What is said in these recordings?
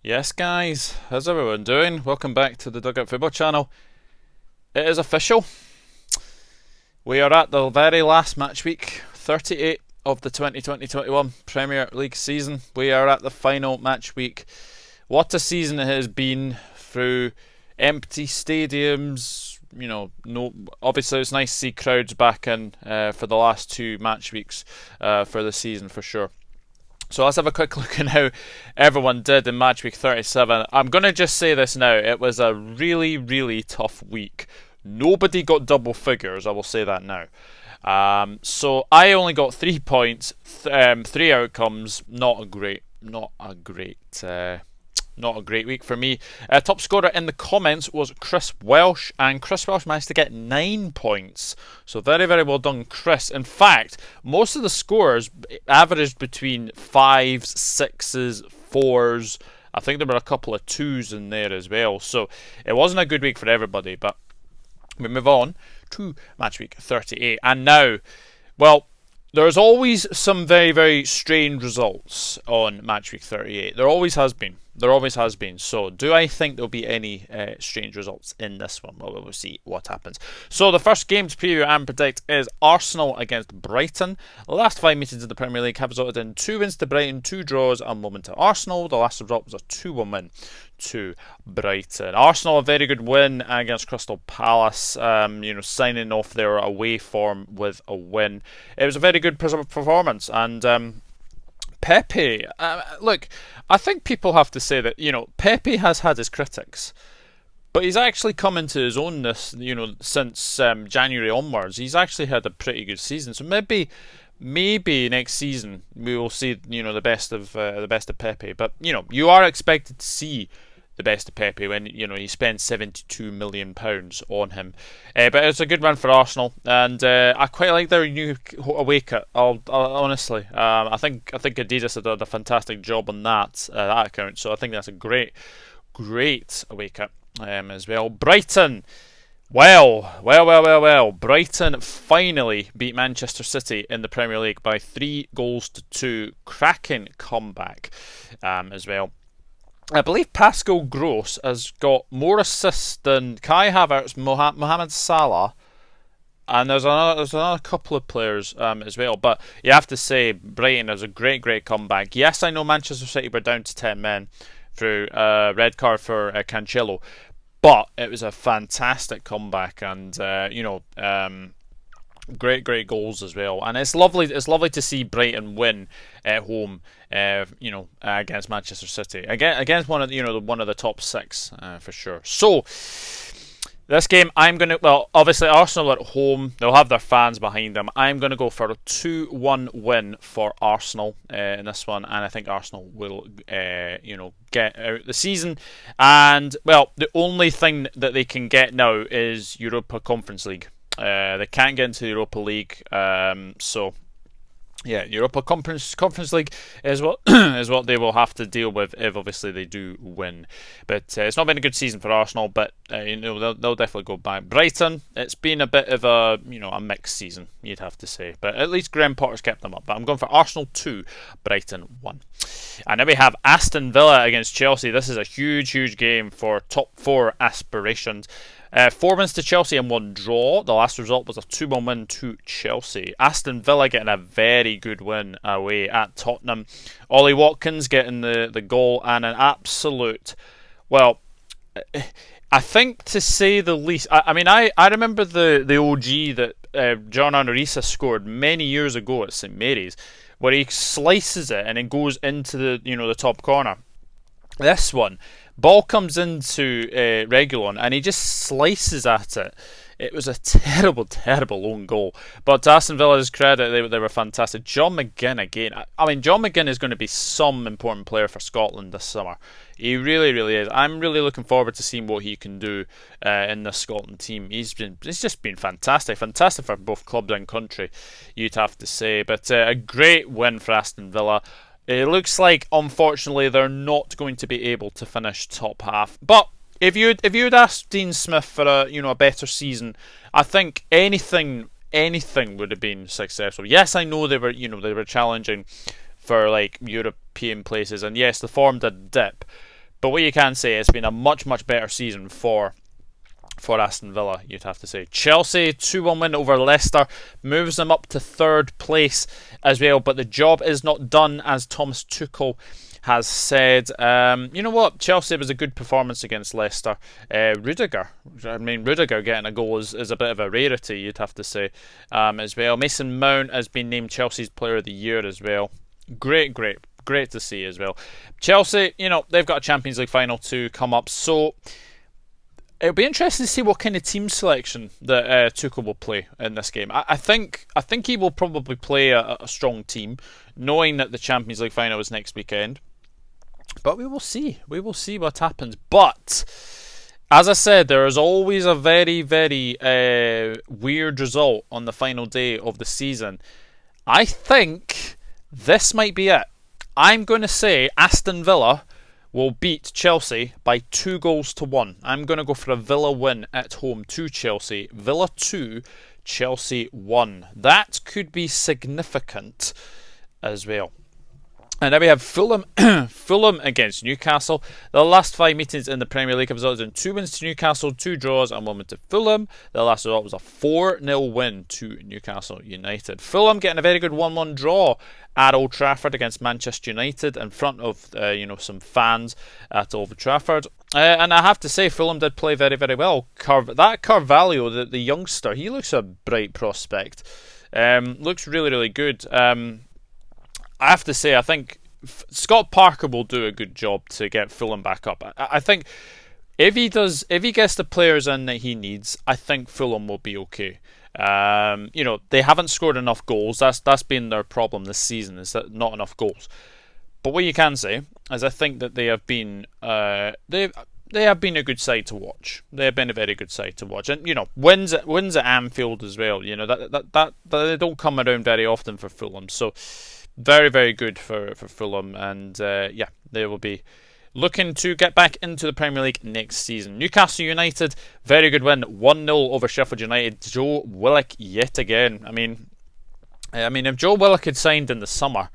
Yes, guys, how's everyone doing? Welcome back to the Dugout Football channel. It is official. We are at the very last match week, 38 of the 2020-21 Premier League season. We are at the final match week. What a season it has been through empty stadiums. Obviously it's nice to see crowds back in for the last two match weeks for the season for sure. So let's have a quick look at how everyone did in match week 37. I'm going to just say this now. It was a really, really tough week. Nobody got double figures, I will say that now. So I only got 3 points, three outcomes. Not a great week for me. Top scorer in the comments was Chris Welsh, and Chris Welsh managed to get 9 points. So very, very well done, Chris. In fact, most of the scores averaged between 5s, 6s, 4s. I think there were a couple of 2s in there as well. So it wasn't a good week for everybody, but we move on to match week 38. And now, well, there's always some very, very strange results on match week 38. There always has been. So, do I think there'll be any strange results in this one? Well, we'll see what happens. So, the first game to preview and predict is Arsenal against Brighton. The last 5 meetings in the Premier League have resulted in 2 wins to Brighton, 2 draws, and 1 win to Arsenal. The last result was a 2-1 win to Brighton. Arsenal, a very good win against Crystal Palace, signing off their away form with a win. It was a very good performance, and Pepe, look, I think people have to say that, Pepe has had his critics, but he's actually come into his own this, since January onwards. He's actually had a pretty good season, so maybe next season we will see, the best of Pepe. But you are expected to see the best of Pepe when you spend £72 million on him. But it's a good run for Arsenal, and I quite like their new away kit. Honestly, I think Adidas have done a fantastic job on that account. So I think that's a great away kit as well. Brighton. Well. Brighton finally beat Manchester City in the Premier League by 3-2. Cracking comeback as well. I believe Pascal Gross has got more assists than Kai Havertz, Mohamed Salah, and there's another couple of players as well. But you have to say, Brighton has a great comeback. Yes, I know Manchester City were down to 10 men through a red card for Cancelo, but it was a fantastic comeback, and great goals as well. And it's lovely to see Brighton win at home, against Manchester City, against one of the top 6 for sure. So this game, obviously Arsenal are at home, they'll have their fans behind them. I'm going to go for a 2-1 win for Arsenal in this one, and I think Arsenal will get out the season. And the only thing that they can get now is Europa Conference League. They can't get into the Europa League, so yeah, Europa Conference League is what is what they will have to deal with if obviously they do win. But it's not been a good season for Arsenal, but they'll definitely go back. Brighton, it's been a bit of a a mixed season, you'd have to say, but at least Graham Potter's kept them up. But I'm going for Arsenal 2, Brighton 1. And then we have Aston Villa against Chelsea. This is a huge game for top 4 aspirations. 4 wins to Chelsea and 1 draw. The last result was a 2-1 win to Chelsea. Aston Villa getting a very good win away at Tottenham. Ollie Watkins getting the goal, and an absolute, I think, to say the least. I remember the OG that John Arnorisa scored many years ago at St Mary's, where he slices it and it goes into the top corner. This one, ball comes into Reguilon and he just slices at it. It was a terrible own goal. But to Aston Villa's credit, they were fantastic. John McGinn again. John McGinn is going to be some important player for Scotland this summer. He really is. I'm really looking forward to seeing what he can do in the Scotland team. He's just been fantastic for both clubs and country, you'd have to say. But a great win for Aston Villa. It looks like, unfortunately, they're not going to be able to finish top half. But if you'd asked Dean Smith for a better season, I think anything would have been successful. Yes, I know they were challenging for European places, and yes, the form did dip. But what you can say, it's been a much, much better season for Aston Villa, you'd have to say. Chelsea, 2-1 win over Leicester, moves them up to 3rd place as well. But the job is not done, as Thomas Tuchel has said. You know what? Chelsea was a good performance against Leicester. Rudiger getting a goal is a bit of a rarity, you'd have to say, as well. Mason Mount has been named Chelsea's Player of the Year as well. Great to see as well. Chelsea, they've got a Champions League final to come up, so it'll be interesting to see what kind of team selection that Tuchel will play in this game. I think he will probably play a strong team, knowing that the Champions League final is next weekend. But we will see. We will see what happens. But as I said, there is always a very, very weird result on the final day of the season. I think this might be it. I'm going to say Aston Villa will beat Chelsea by 2-1. I'm going to go for a Villa win at home to Chelsea. Villa 2, Chelsea 1. That could be significant as well. And then we have Fulham against Newcastle. The last 5 meetings in the Premier League have resulted in 2 wins to Newcastle, 2 draws and 1 win to Fulham. The last result was a 4-0 win to Newcastle United. Fulham getting a very good 1-1 draw at Old Trafford against Manchester United in front of some fans at Old Trafford. And I have to say, Fulham did play very, very well. Carvalho, the youngster, he looks a bright prospect. Looks really, really good. I have to say, I think Scott Parker will do a good job to get Fulham back up. I think if he gets the players in that he needs, I think Fulham will be okay. They haven't scored enough goals. That's been their problem this season, is that not enough goals. But what you can say is I think that they have been they have been a good side to watch. They have been a very good side to watch, and wins at Anfield as well. That they don't come around very often for Fulham. So very, very good for Fulham, and they will be looking to get back into the Premier League next season. Newcastle United, very good win, 1-0 over Sheffield United. Joe Willock yet again. I mean, if Joe Willock had signed in the summer,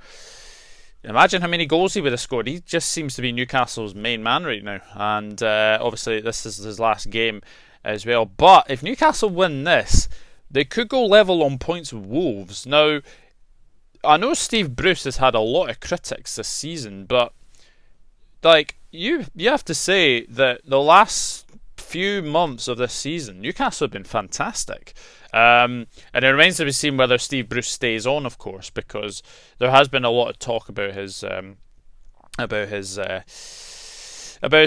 imagine how many goals he would have scored. He just seems to be Newcastle's main man right now, and obviously this is his last game as well. But if Newcastle win this, they could go level on points with Wolves. Now, I know Steve Bruce has had a lot of critics this season, but you have to say that the last few months of this season, Newcastle have been fantastic. And it remains to be seen whether Steve Bruce stays on, of course, because there has been a lot of talk about his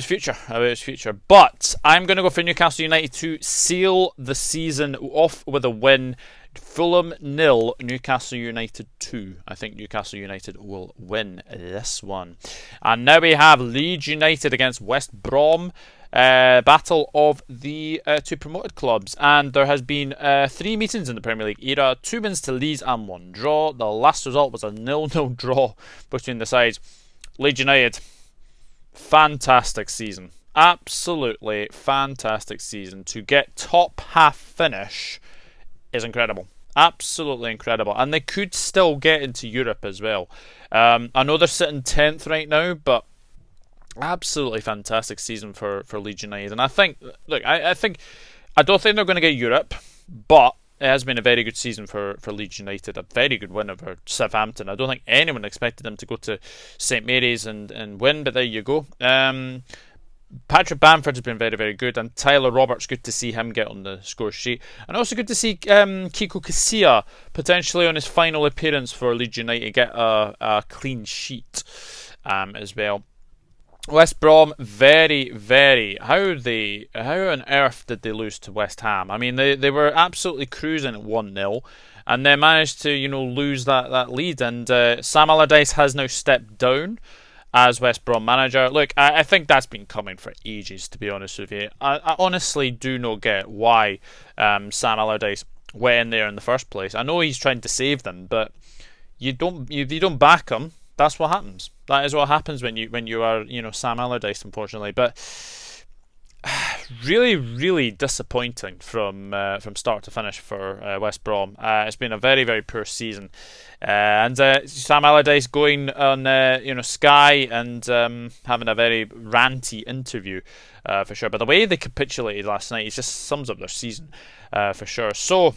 future. But I'm going to go for Newcastle United to seal the season off with a win. Fulham 0, Newcastle United 2. I think Newcastle United will win this one. And now we have Leeds United against West Brom. Battle of the 2 promoted clubs. And there has been 3 meetings in the Premier League era. 2 wins to Leeds and 1 draw. The last result was a 0-0 draw between the sides. Leeds United, fantastic season. Absolutely fantastic season. To get top half finish is incredible. Absolutely incredible. And they could still get into Europe as well. I know they're sitting 10th right now, but absolutely fantastic season for Leeds United. And I think, I don't think they're going to get Europe, but it has been a very good season for Leeds United. A very good win over Southampton. I don't think anyone expected them to go to St Mary's and win, but there you go. Patrick Bamford has been very, very good, and Tyler Roberts, good to see him get on the score sheet. And also good to see Kiko Casilla potentially on his final appearance for Leeds United get a clean sheet as well. West Brom, very, very... How on earth did they lose to West Ham? I mean, they were absolutely cruising at 1-0, and they managed to, lose that lead. And Sam Allardyce has now stepped down as West Brom manager. Look, I think that's been coming for ages, to be honest with you. I honestly do not get why Sam Allardyce went in there in the first place. I know he's trying to save them, but you don't back him. That's what happens. That is what happens when you are Sam Allardyce, unfortunately. But really, really disappointing from start to finish for West Brom. It's been a very, very poor season, and Sam Allardyce going on Sky and having a very ranty interview for sure. But the way they capitulated last night, it just sums up their season for sure. So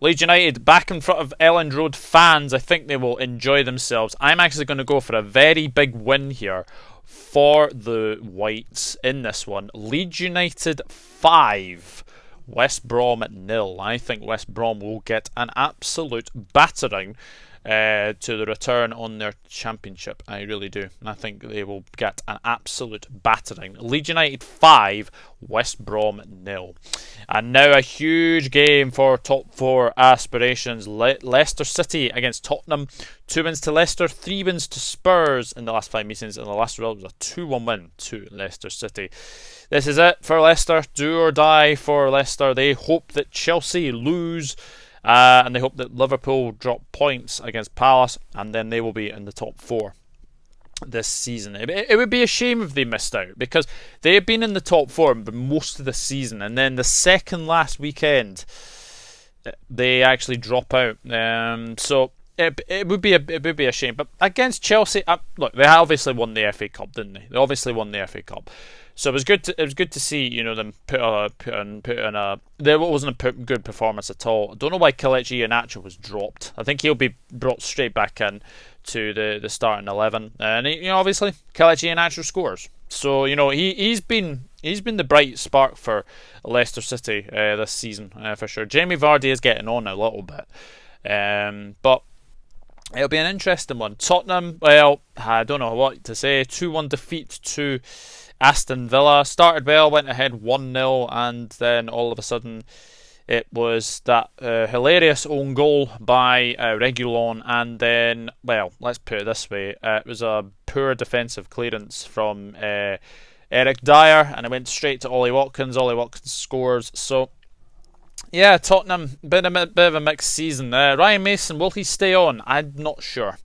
Leeds United back in front of Elland Road fans. I think they will enjoy themselves. I'm actually going to go for a very big win here for the Whites in this one. Leeds United 5, West Brom 0. I think West Brom will get an absolute battering to the return on their championship. I really do. And I think they will get an absolute battering. Leeds United 5, West Brom 0. And now a huge game for top 4 aspirations. Leicester City against Tottenham. 2 wins to Leicester, 3 wins to Spurs in the last 5 meetings, and the last result was a 2-1 win to Leicester City. This is it for Leicester. Do or die for Leicester. They hope that Chelsea lose, and they hope that Liverpool drop points against Palace, and then they will be in the top 4 this season. It would be a shame if they missed out, because they have been in the top 4 for most of the season, and then the second last weekend they actually drop out. So it would be a shame. But against Chelsea, look, they obviously won the FA Cup, didn't they? They obviously won the FA Cup. So it was good to see them put in a. There wasn't a good performance at all. I don't know why Kelechi Iheanacho was dropped. I think he'll be brought straight back in to the starting 11. And obviously Kelechi Iheanacho scores. So he's been the bright spark for Leicester City this season for sure. Jamie Vardy is getting on a little bit, but it'll be an interesting one. Tottenham, well, I don't know what to say. 2-1 defeat to Aston Villa. Started well, went ahead 1-0, and then all of a sudden it was that hilarious own goal by Reguilon, and then, well, let's put it this way, it was a poor defensive clearance from Eric Dyer, and it went straight to Ollie Watkins. Ollie Watkins scores. So yeah, Tottenham, bit of a mixed season. Ryan Mason, will he stay on? I'm not sure.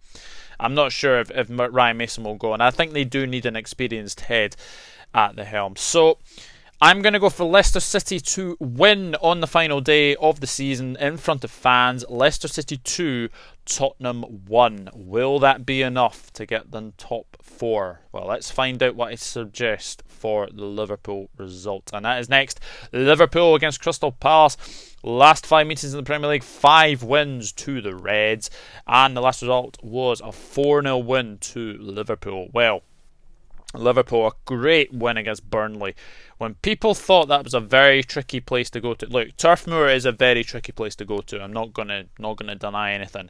I'm not sure if Ryan Mason will go on. I think they do need an experienced head at the helm. So I'm going to go for Leicester City to win on the final day of the season in front of fans. Leicester City 2, Tottenham 1. Will that be enough to get them top 4? Well, let's find out what I suggest for the Liverpool result. And that is next. Liverpool against Crystal Palace. Last 5 meetings in the Premier League, 5 wins to the Reds. And the last result was a 4-0 win to Liverpool. Well, Liverpool, a great win against Burnley. When people thought that was a very tricky place to go to, look, Turf Moor is a very tricky place to go to. I'm not gonna deny anything.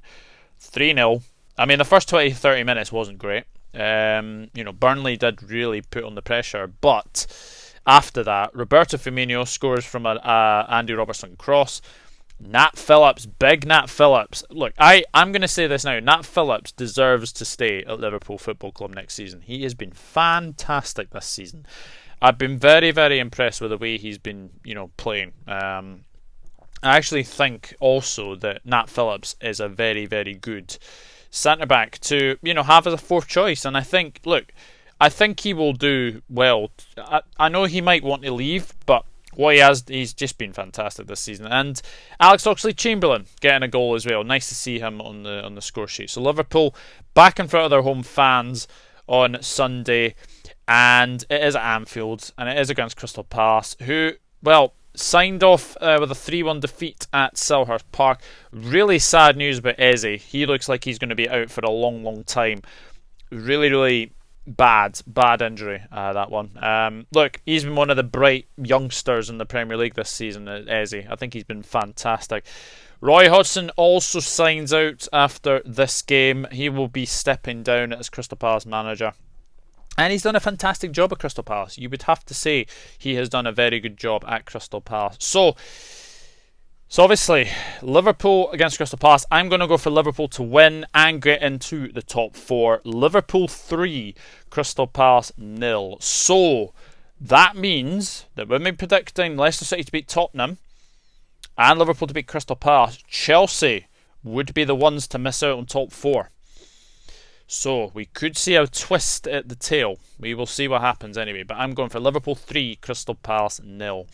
3-0. I mean, the first 20-30 minutes wasn't great. Burnley did really put on the pressure, but after that, Roberto Firmino scores from a Andy Robertson cross. Nat Phillips, big Nat Phillips. Look, I'm going to say this now. Nat Phillips deserves to stay at Liverpool Football Club next season. He has been fantastic this season. I've been very, very impressed with the way he's been, playing. I actually think also that Nat Phillips is a very, very good centre-back to, have as a fourth choice. And I think he will do well. I know he might want to leave, but what he's just been fantastic this season. And Alex Oxlade-Chamberlain getting a goal as well. Nice to see him on the score sheet. So Liverpool back in front of their home fans on Sunday, and it is at Anfield, and it is against Crystal Palace, who, well, signed off with a 3-1 defeat at Selhurst Park. Really sad news about Eze. He looks like he's going to be out for a long, long time. Really, really bad injury, that one. Look, he's been one of the bright youngsters in the Premier League this season, Eze. I think he's been fantastic. Roy Hodgson also signs out after this game. He will be stepping down as Crystal Palace manager. And he's done a fantastic job at Crystal Palace. You would have to say he has done a very good job at Crystal Palace. So obviously, Liverpool against Crystal Palace. I'm going to go for Liverpool to win and get into the top 4. Liverpool 3, Crystal Palace 0. So that means that when we're predicting Leicester City to beat Tottenham and Liverpool to beat Crystal Palace, Chelsea would be the ones to miss out on top 4. So we could see a twist at the tail. We will see what happens anyway. But I'm going for Liverpool 3, Crystal Palace 0.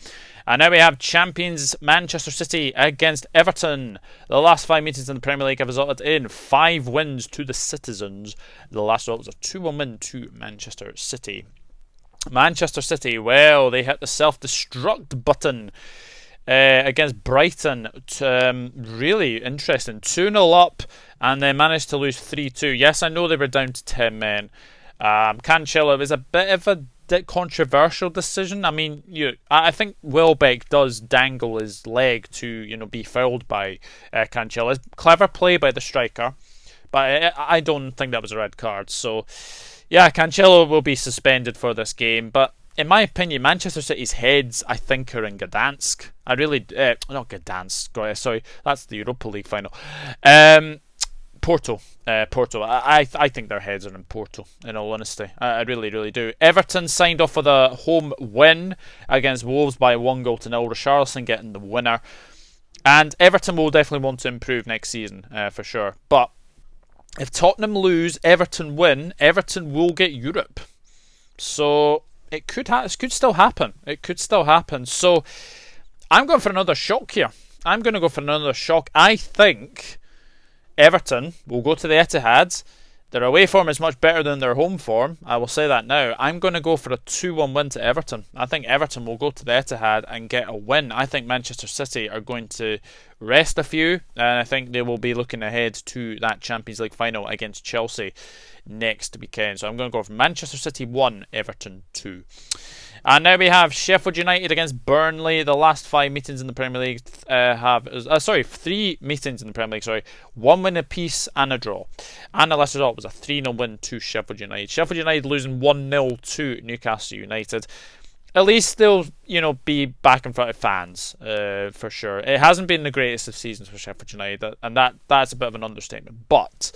And now we have champions Manchester City against Everton. The last 5 meetings in the Premier League have resulted in 5 wins to the Citizens. The last result was a 2-1 win to Manchester City. Manchester City, well, they hit the self-destruct button against Brighton. Really interesting. 2-0 up and they managed to lose 3-2. Yes, I know they were down to 10 men. Cancelo was a bit of a controversial decision. I mean, I think Welbeck does dangle his leg to be fouled by Cancelo. It's clever play by the striker, but I don't think that was a red card. So, yeah, Cancelo will be suspended for this game. But in my opinion, Manchester City's heads, I think, are in Gdansk. I really... not Gdansk, sorry. That's the Europa League final. Porto. I think their heads are in Porto, in all honesty. I really, really do. Everton signed off with a home win against Wolves by 1-0. Richarlison getting the winner. And Everton will definitely want to improve next season, for sure. But if Tottenham lose, Everton win, Everton will get Europe. So it could still happen. It could still happen. So I'm going for another shock here. I'm going to go for another shock. I think Everton will go to the Etihad. Their away form is much better than their home form. I will say that now. I'm going to go for a 2-1 win to Everton. I think Everton will go to the Etihad and get a win. I think Manchester City are going to rest a few, and I think they will be looking ahead to that Champions League final against Chelsea next weekend. So I'm going to go for Manchester City 1, Everton 2. And now we have Sheffield United against Burnley. The last 5 meetings in the Premier League have... 3 meetings in the Premier League, 1 win apiece and a draw. And the last result was a 3-0 win to Sheffield United. Sheffield United losing 1-0 to Newcastle United. At least they'll, be back in front of fans, for sure. It hasn't been the greatest of seasons for Sheffield United, and that's a bit of an understatement. But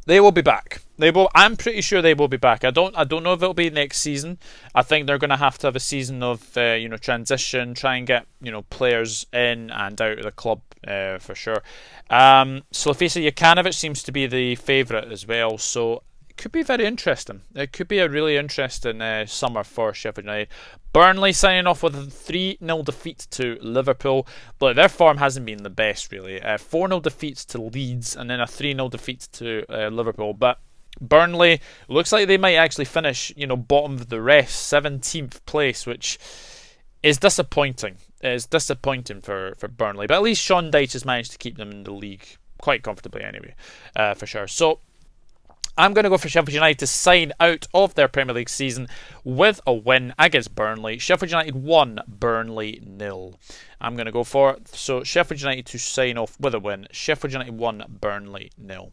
they will be back. I'm pretty sure they will be back. I don't know if it'll be next season. I think they're going to have a season of transition, try and get players in and out of the club for sure. Slavisa Jokanovic seems to be the favourite as well, so it could be very interesting. It could be a really interesting summer for Sheffield United. Burnley signing off with a 3-0 defeat to Liverpool, but their form hasn't been the best really. 4-0 defeats to Leeds and then a 3-0 defeat to Liverpool. But Burnley looks like they might actually finish, bottom of the rest, 17th place, which is disappointing. It's disappointing for Burnley, but at least Sean Dyche has managed to keep them in the league quite comfortably anyway, for sure. So I'm going to go for Sheffield United to sign out of their Premier League season with a win against Burnley. Sheffield United 1, Burnley 0. I'm going to go for it. So Sheffield United to sign off with a win. Sheffield United 1, Burnley 0.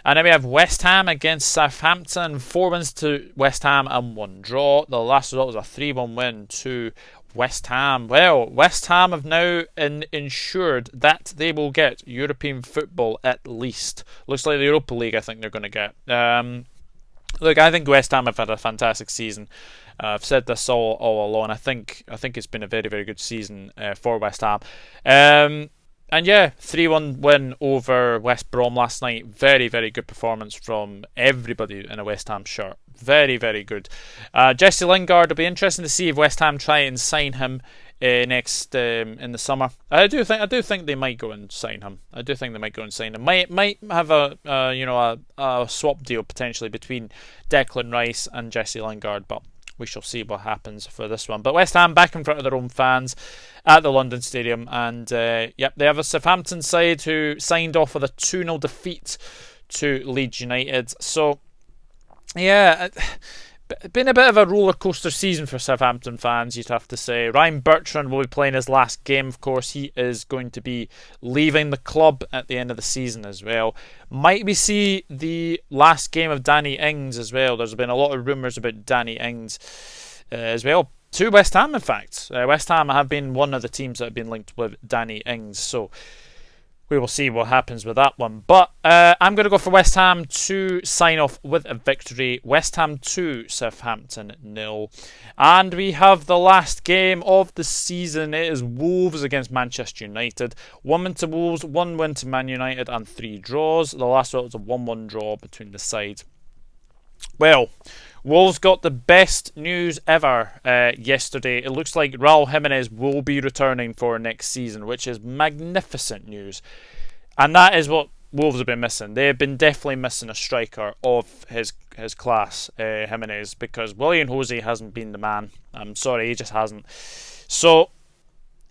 And then we have West Ham against Southampton. 4 wins to West Ham and 1 draw. The last result was a 3-1 win to West Ham. Well, West Ham have now ensured that they will get European football at least. Looks like the Europa League I think they're going to get. Look, I think West Ham have had a fantastic season. I've said this all along. I think it's been a very, very good season for West Ham. And yeah, 3-1 win over West Brom last night. Very, very good performance from everybody in a West Ham shirt. Very, very good. Jesse Lingard, will be interesting to see if West Ham try and sign him next in the summer. I do think they might go and sign him. Might have a swap deal potentially between Declan Rice and Jesse Lingard, but we shall see what happens for this one. But West Ham back in front of their own fans at the London Stadium. And they have a Southampton side who signed off with a 2-0 defeat to Leeds United. So, yeah, been a bit of a roller coaster season for Southampton fans, you'd have to say. Ryan Bertrand will be playing his last game, of course. He is going to be leaving the club at the end of the season as well. Might we see the last game of Danny Ings as well? There's been a lot of rumours about Danny Ings as well. To West Ham, in fact. West Ham have been one of the teams that have been linked with Danny Ings. So we will see what happens with that one. But I'm going to go for West Ham to sign off with a victory. West Ham 2, Southampton 0. And we have the last game of the season. It is Wolves against Manchester United. 1 win to Wolves, 1 win to Man United, and 3 draws. The last one was a 1-1 draw between the sides. Well, Wolves got the best news ever yesterday. It looks like Raul Jimenez will be returning for next season, which is magnificent news. And that is what Wolves have been missing. They have been definitely missing a striker of his class, Jimenez, because William Jose hasn't been the man. I'm sorry, he just hasn't. So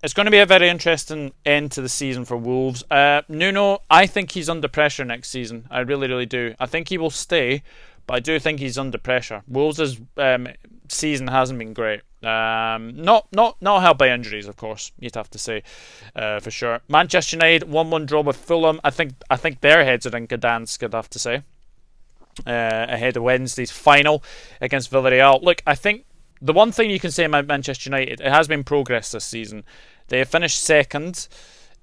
it's going to be a very interesting end to the season for Wolves. Nuno, I think he's under pressure next season. I really, really do. I think he will stay, but I do think he's under pressure. Wolves' season hasn't been great. Not helped by injuries, of course, you'd have to say, for sure. Manchester United 1-1 draw with Fulham. I think their heads are in Gdansk, I'd have to say, ahead of Wednesday's final against Villarreal. Look, I think the one thing you can say about Manchester United, it has been progress this season. They have finished second.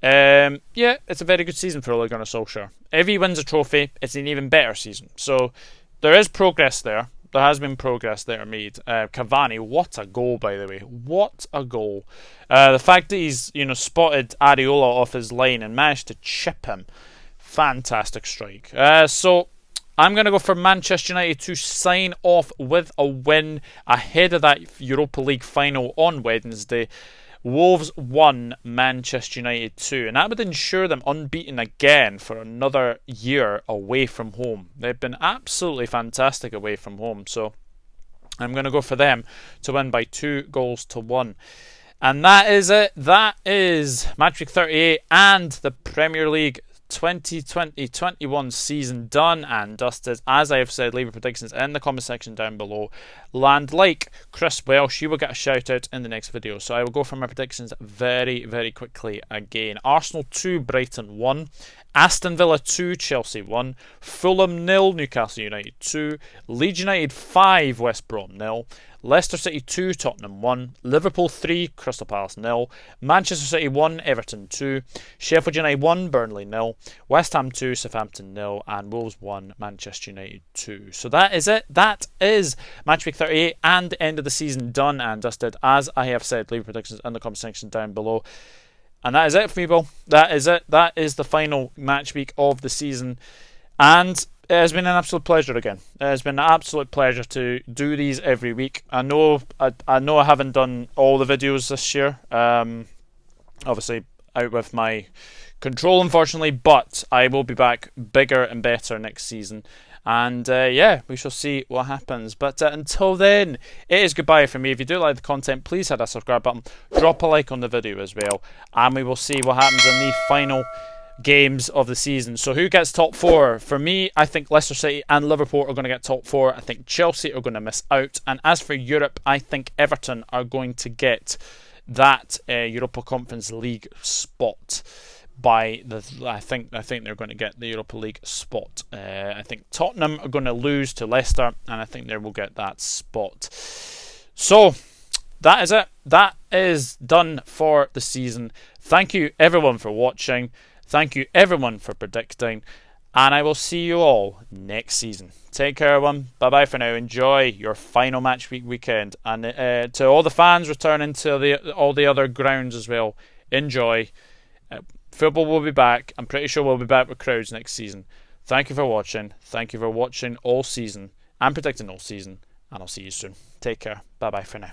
Yeah, it's a very good season for Ole Gunnar Solskjaer. If he wins a trophy, it's an even better season. So there is progress there. There has been progress there made. Cavani, what a goal, by the way. What a goal. The fact that he's spotted Areola off his line and managed to chip him. Fantastic strike. So I'm going to go for Manchester United to sign off with a win ahead of that Europa League final on Wednesday. Wolves 1, Manchester United 2, and that would ensure them unbeaten again for another year away from home. They've been absolutely fantastic away from home, so I'm going to go for them to win by 2-1. And that is it. That is Matchweek 38 and the Premier League 2020-21 season done and dusted. As I have said, leave your predictions in the comment section down below. Land like Chris Welsh, you will get a shout out in the next video. So I will go for my predictions very, very quickly again. Arsenal 2, Brighton 1. Aston Villa 2, Chelsea 1. Fulham 0, Newcastle United 2. Leeds United 5, West Brom 0. Leicester City 2, Tottenham 1. Liverpool 3, Crystal Palace 0. Manchester City 1, Everton 2. Sheffield United 1, Burnley 0. West Ham 2, Southampton 0. And Wolves 1, Manchester United 2. So that is it. That is Matchweek 38 and the end of the season done and dusted. As I have said, leave predictions in the comment section down below. And that is it for me, Bill. That is it. That is the final match week of the season. And it has been an absolute pleasure again. It has been an absolute pleasure to do these every week. I know I haven't done all the videos this year. Obviously, out with my control, unfortunately. But I will be back bigger and better next season. And yeah, we shall see what happens. But until then, it is goodbye from me. If you do like the content, please hit that subscribe button. Drop a like on the video as well. And we will see what happens in the final games of the season. So who gets top 4? For me, I think Leicester City and Liverpool are going to get top 4. I think Chelsea are going to miss out. And as for Europe, I think Everton are going to get that Europa Conference League spot. I think they're going to get the Europa League spot. I think Tottenham are going to lose to Leicester, and I think they will get that spot. So that is it. That is done for the season. Thank you everyone for watching. Thank you everyone for predicting, and I will see you all next season. Take care, everyone. Bye bye for now. Enjoy your final match weekend, and to all the fans returning to all the other grounds as well. Enjoy. Football will be back. I'm pretty sure we'll be back with crowds next season. Thank you for watching. Thank you for watching all season and predicting all season. And I'll see you soon. Take care. Bye bye for now.